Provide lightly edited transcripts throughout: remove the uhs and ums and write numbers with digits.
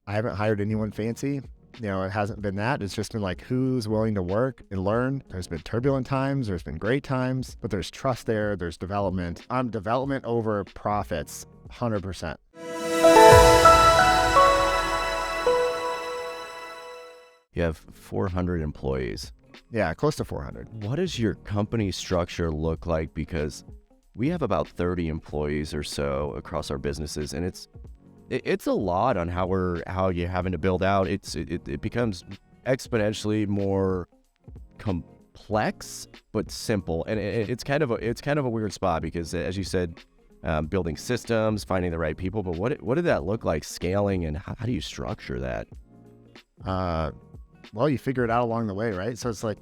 I haven't hired anyone fancy. It hasn't been that. It's just been like, who's willing to work and learn. There's been turbulent times, there's been great times, but there's trust there, there's development. I'm development over profits, 100%. You have 400 employees. Yeah, close to 400. What does your company structure look like? Because we have about 30 employees or so across our businesses, and it's a lot on how you're having to build out. It becomes exponentially more complex but simple, and it's kind of a weird spot because, as you said, building systems, finding the right people. But what did that look like scaling, and how do you structure that? Well, you figure it out along the way, right? So it's like,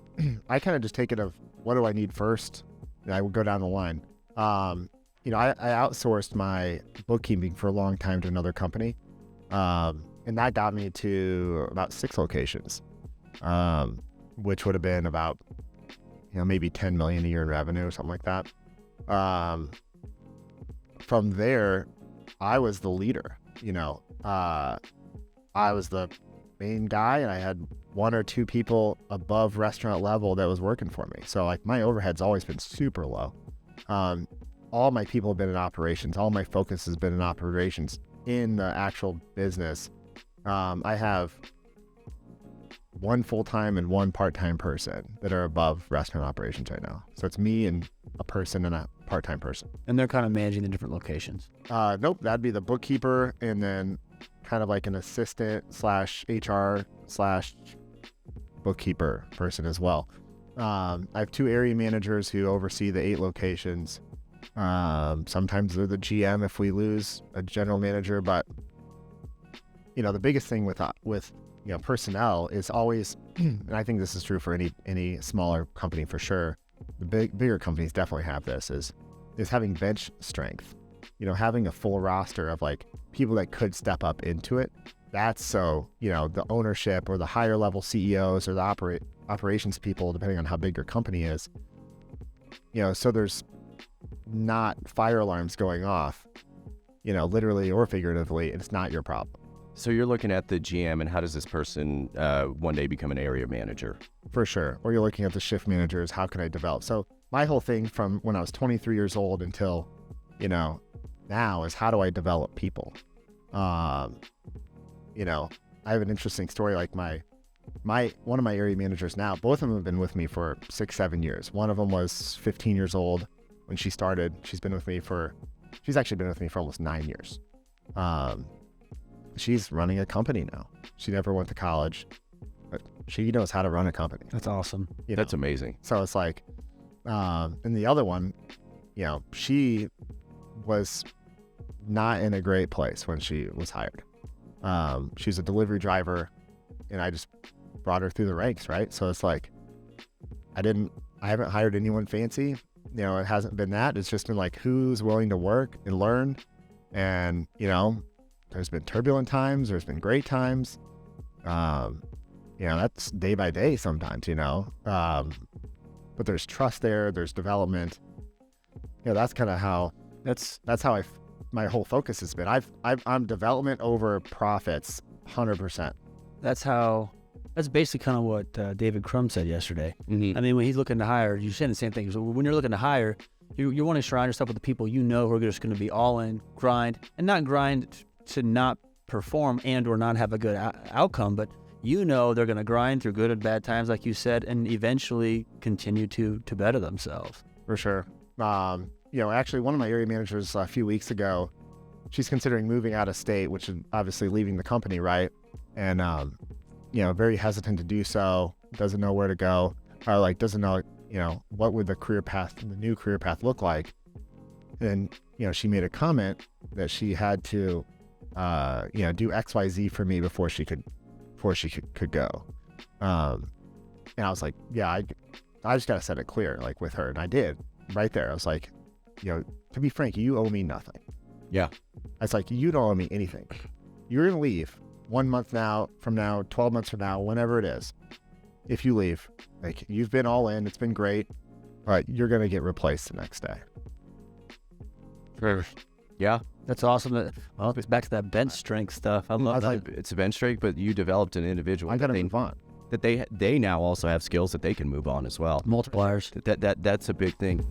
I kind of just take it of what do I need first, and I would go down the line. I outsourced my bookkeeping for a long time to another company, and that got me to about 6 locations, which would have been about, maybe 10 million a year in revenue or something like that. From there, I was the leader. I was the main guy, and I had 1 or 2 people above restaurant level that was working for me. So like my overhead's always been super low. All my people have been in operations. All my focus has been in operations in the actual business. I have 1 full-time and 1 part-time person that are above restaurant operations right now. So it's me and a person and a part-time person. And they're kind of managing the different locations. Nope, that'd be the bookkeeper, and then kind of like an assistant / HR / bookkeeper person as well. I have 2 area managers who oversee the 8 locations. Sometimes they're the GM if we lose a general manager, but the biggest thing with personnel is always, and I think this is true for any smaller company for sure. The bigger companies definitely have this is having bench strength. Having a full roster of like people that could step up into it. That's so the ownership or the higher level CEOs or the operations people, depending on how big your company is. So there's not fire alarms going off, literally or figuratively. It's not your problem. So you're looking at the GM, and how does this person one day become an area manager? For sure. Or you're looking at the shift managers. How can I develop? So my whole thing from when I was 23 years old until, now is how do I develop people? I have an interesting story. Like one of my area managers now, both of them have been with me for 6-7 years. One of them was 15 years old when she started. She's actually been with me for almost 9 years. She's running a company now. She never went to college, but she knows how to run a company. That's awesome. That's amazing. So it's like, and the other one, she was not in a great place when she was hired. She's a delivery driver, and I just brought her through the ranks, right? So it's like, I haven't hired anyone fancy. It hasn't been that. It's just been like, who's willing to work and learn. And, there's been turbulent times, there's been great times. That's day by day sometimes, but there's trust there, there's development. That's kind of how, that's how my whole focus has been. I'm development over profits, 100%. That's basically kind of what David Crum said yesterday. Mm-hmm. I mean, when he's looking to hire, you're saying the same thing. So when you're looking to hire, you want to surround yourself with the people who are just going to be all in, grind, and not grind to not perform and or not have a good outcome, but they're going to grind through good and bad times, like you said, and eventually continue to better themselves. For sure. Actually, one of my area managers a few weeks ago, she's considering moving out of state, which is obviously leaving the company, right? And very hesitant to do so, doesn't know where to go, or doesn't know, what would the new career path look like. And, she made a comment that she had to, do XYZ for me before she could go. And I was like, yeah, I just got to set it clear, with her. And I did right there. I was like, to be frank, you owe me nothing. Yeah. I was like, you don't owe me anything. You're going to leave 1 month from now, 12 months from now, whenever it is. If you leave, you've been all in, it's been great, but you're going to get replaced the next day. Yeah. That's awesome. Well, it's back to that bench strength stuff. I love that. It's a bench strength, but you developed an individual. I got to that move on. That they now also have skills that they can move on as well. Multipliers. That's a big thing.